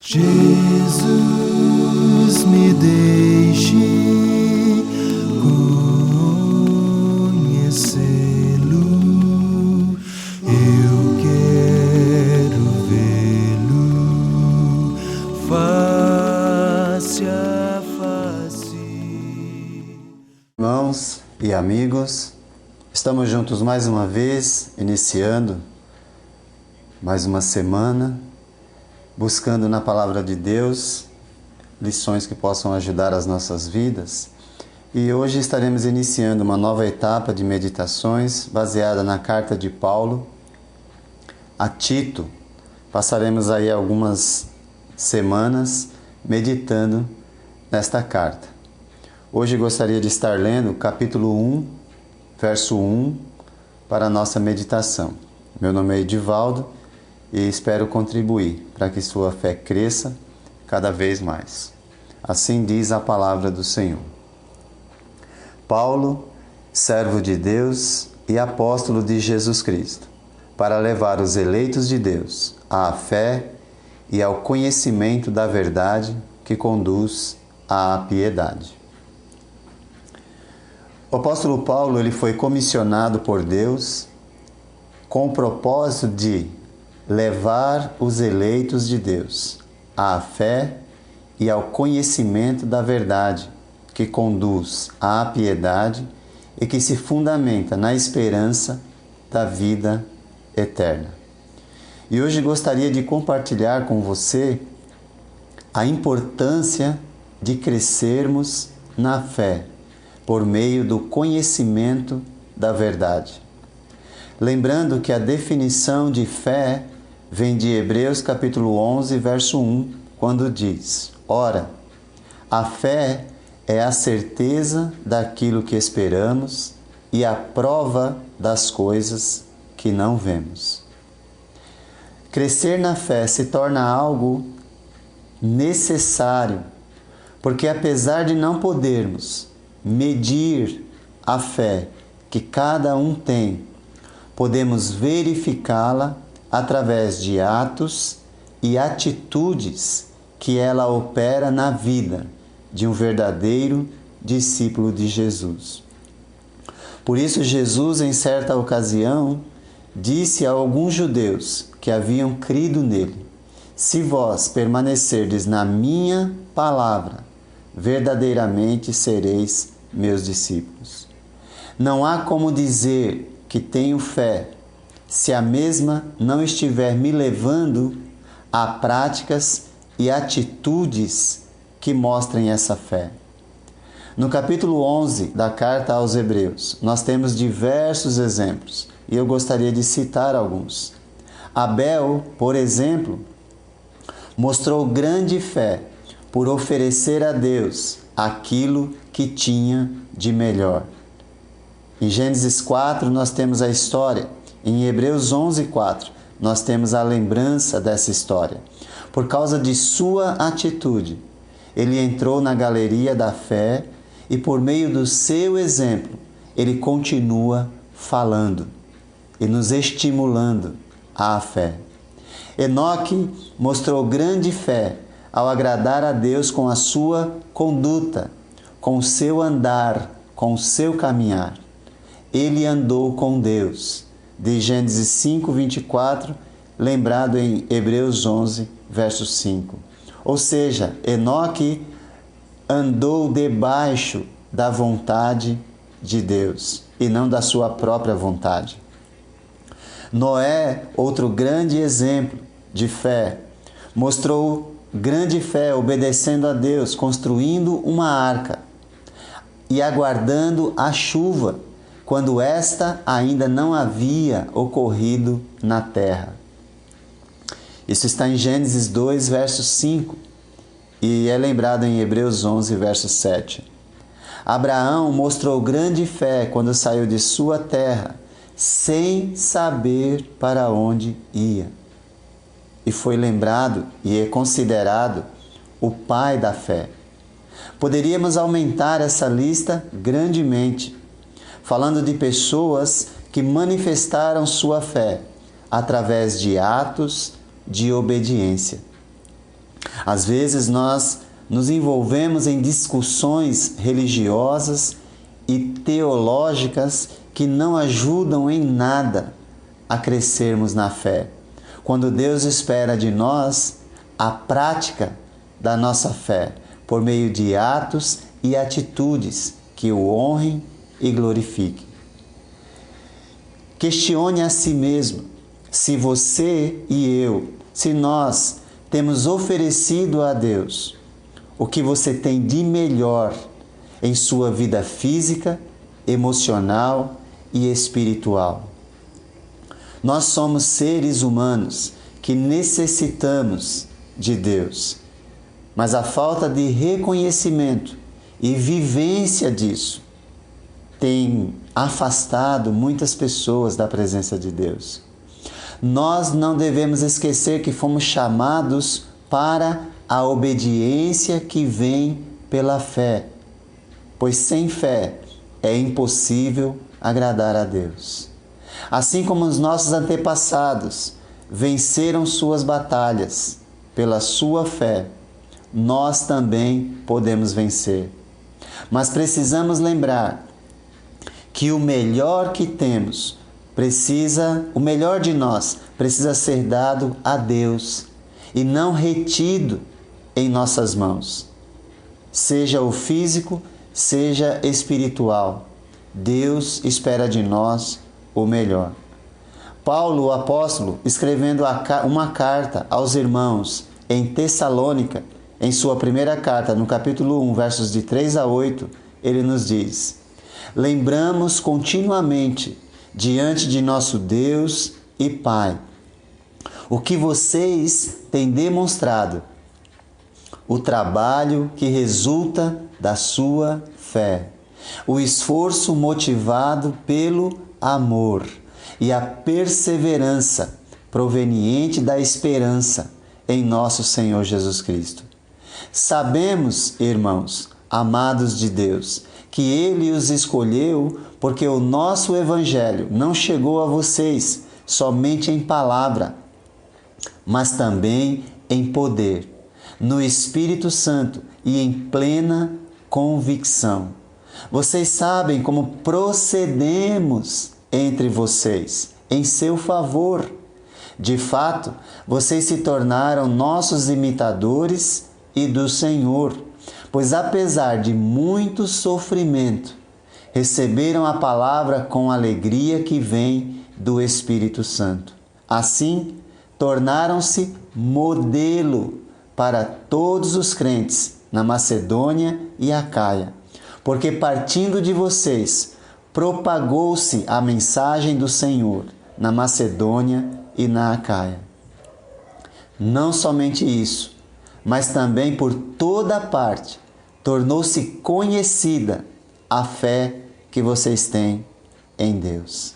Jesus, me deixe conhecê-lo, eu quero vê-lo face a face. Irmãos e amigos, estamos juntos mais uma vez, iniciando mais uma semana, buscando na Palavra de Deus lições que possam ajudar as nossas vidas. E hoje estaremos iniciando uma nova etapa de meditações baseada na carta de Paulo a Tito. Passaremos aí algumas semanas meditando nesta carta. Hoje gostaria de estar lendo o capítulo 1, verso 1, para a nossa meditação. Meu nome é Edivaldo e espero contribuir para que sua fé cresça cada vez mais. Assim diz a palavra do Senhor. Paulo, servo de Deus e apóstolo de Jesus Cristo, para levar os eleitos de Deus à fé e ao conhecimento da verdade que conduz à piedade. O apóstolo Paulo ele foi comissionado por Deus com o propósito de levar os eleitos de Deus à fé e ao conhecimento da verdade que conduz à piedade e que se fundamenta na esperança da vida eterna. E hoje gostaria de compartilhar com você a importância de crescermos na fé por meio do conhecimento da verdade. Lembrando que a definição de fé vem de Hebreus capítulo 11, verso 1, quando diz: Ora, a fé é a certeza daquilo que esperamos e a prova das coisas que não vemos. Crescer na fé se torna algo necessário, porque apesar de não podermos medir a fé que cada um tem, podemos verificá-la através de atos e atitudes que ela opera na vida de um verdadeiro discípulo de Jesus. Por isso, Jesus, em certa ocasião, disse a alguns judeus que haviam crido nele: Se vós permanecerdes na minha palavra, verdadeiramente sereis meus discípulos. Não há como dizer que tenho fé se a mesma não estiver me levando a práticas e atitudes que mostrem essa fé. No capítulo 11 da carta aos Hebreus, nós temos diversos exemplos e eu gostaria de citar alguns. Abel, por exemplo, mostrou grande fé por oferecer a Deus aquilo que tinha de melhor. Em Gênesis 4 nós temos a história. Em Hebreus 11, 4, nós temos a lembrança dessa história. Por causa de sua atitude, ele entrou na galeria da fé e, por meio do seu exemplo, ele continua falando e nos estimulando à fé. Enoque mostrou grande fé ao agradar a Deus com a sua conduta, com o seu andar, com o seu caminhar. Ele andou com Deus. De Gênesis 5, 24, lembrado em Hebreus 11, verso 5. Ou seja, Enoque andou debaixo da vontade de Deus e não da sua própria vontade. Noé, outro grande exemplo de fé, mostrou grande fé obedecendo a Deus, construindo uma arca e aguardando a chuva, quando esta ainda não havia ocorrido na terra. Isso está em Gênesis 2, verso 5, e é lembrado em Hebreus 11, verso 7. Abraão mostrou grande fé quando saiu de sua terra, sem saber para onde ia. E foi lembrado e é considerado o pai da fé. Poderíamos aumentar essa lista grandemente, falando de pessoas que manifestaram sua fé através de atos de obediência. Às vezes nós nos envolvemos em discussões religiosas e teológicas que não ajudam em nada a crescermos na fé, quando Deus espera de nós a prática da nossa fé, por meio de atos e atitudes que o honrem e glorifiquem. Questione a si mesmo se você e eu, se nós temos oferecido a Deus o que você tem de melhor em sua vida física, emocional e espiritual. Nós somos seres humanos que necessitamos de Deus, mas a falta de reconhecimento e vivência disso tem afastado muitas pessoas da presença de Deus. Nós não devemos esquecer que fomos chamados para a obediência que vem pela fé, pois sem fé é impossível agradar a Deus. Assim como os nossos antepassados venceram suas batalhas pela sua fé, nós também podemos vencer. Mas precisamos lembrar que o melhor que temos o melhor de nós precisa ser dado a Deus e não retido em nossas mãos. Seja o físico, seja espiritual, Deus espera de nós o melhor. Paulo, o apóstolo, escrevendo uma carta aos irmãos em Tessalônica, em sua primeira carta, no capítulo 1, versos de 3 a 8, ele nos diz: lembramos continuamente diante de nosso Deus e Pai o que vocês têm demonstrado, o trabalho que resulta da sua fé, o esforço motivado pelo amor e a perseverança proveniente da esperança em nosso Senhor Jesus Cristo. Sabemos, irmãos, amados de Deus, que Ele os escolheu porque o nosso Evangelho não chegou a vocês somente em palavra, mas também em poder, no Espírito Santo e em plena convicção. Vocês sabem como procedemos entre vocês em seu favor. De fato, vocês se tornaram nossos imitadores e do Senhor, pois apesar de muito sofrimento, receberam a palavra com alegria que vem do Espírito Santo. Assim, tornaram-se modelo para todos os crentes na Macedônia e Acaia, porque partindo de vocês, propagou-se a mensagem do Senhor na Macedônia e na Acaia. Não somente isso, mas também por toda parte tornou-se conhecida a fé que vocês têm em Deus.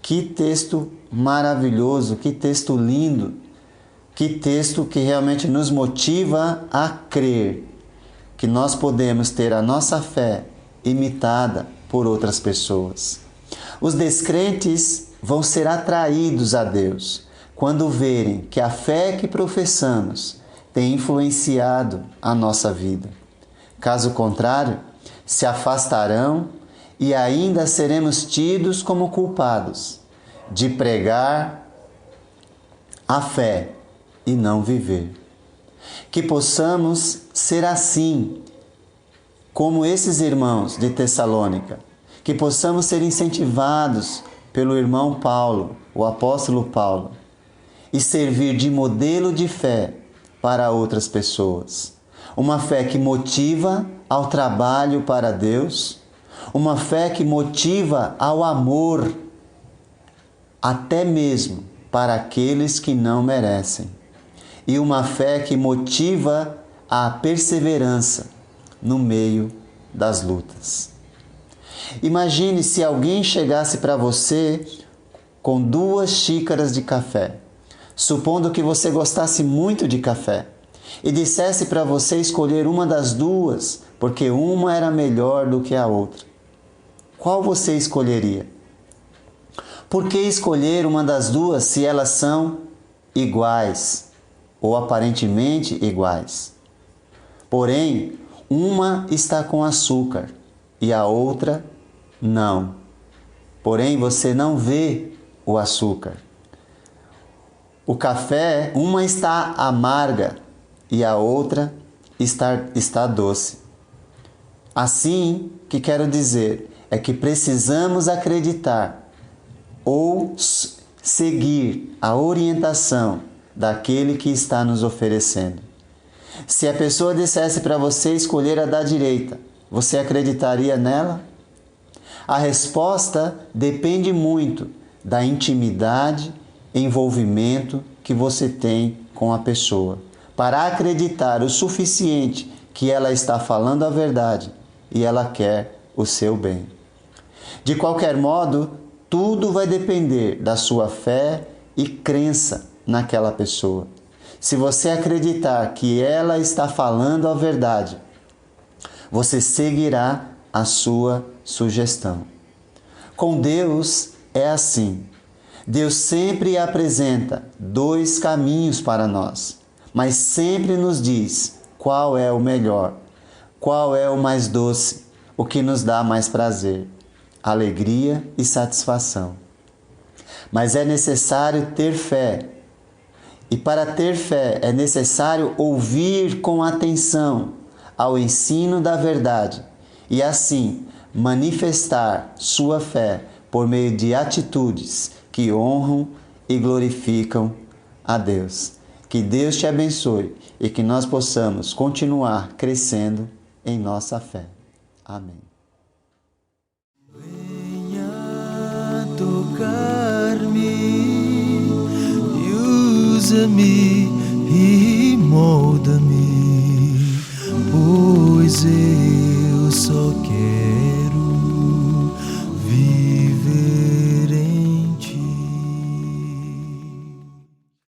Que texto maravilhoso, que texto lindo, que texto que realmente nos motiva a crer que nós podemos ter a nossa fé imitada por outras pessoas. Os descrentes vão ser atraídos a Deus quando verem que a fé que professamos tem influenciado a nossa vida. Caso contrário, se afastarão e ainda seremos tidos como culpados de pregar a fé e não viver. Que possamos ser assim, como esses irmãos de Tessalônica, que possamos ser incentivados pelo irmão Paulo, o apóstolo Paulo, e servir de modelo de fé para outras pessoas. Uma fé que motiva ao trabalho para Deus, uma fé que motiva ao amor, até mesmo para aqueles que não merecem, e uma fé que motiva a perseverança no meio das lutas. Imagine se alguém chegasse para você com 2 xícaras de café, supondo que você gostasse muito de café, e dissesse para você escolher uma das 2, porque uma era melhor do que a outra. Qual você escolheria? Por que escolher uma das 2 se elas são iguais? ou aparentemente iguais. Porém, uma está com açúcar e a outra não. Porém, você não vê o açúcar. O café, uma está amarga e a outra está doce. Assim, o que quero dizer é que precisamos acreditar ou seguir a orientação daquele que está nos oferecendo. Se a pessoa dissesse para você escolher a da direita, você acreditaria nela? A resposta depende muito da intimidade, envolvimento que você tem com a pessoa, para acreditar o suficiente que ela está falando a verdade e ela quer o seu bem. De qualquer modo, tudo vai depender da sua fé e crença naquela pessoa. Se você acreditar que ela está falando a verdade, você seguirá a sua sugestão. Com Deus é assim. Deus sempre apresenta dois caminhos para nós, mas sempre nos diz qual é o melhor, qual é o mais doce, o que nos dá mais prazer, alegria e satisfação. Mas é necessário ter fé. E para ter fé é necessário ouvir com atenção ao ensino da verdade e assim manifestar sua fé por meio de atitudes que honram e glorificam a Deus. Que Deus te abençoe e que nós possamos continuar crescendo em nossa fé. Amém. Venha tocar-me, usa-me e molda-me, pois eu só quero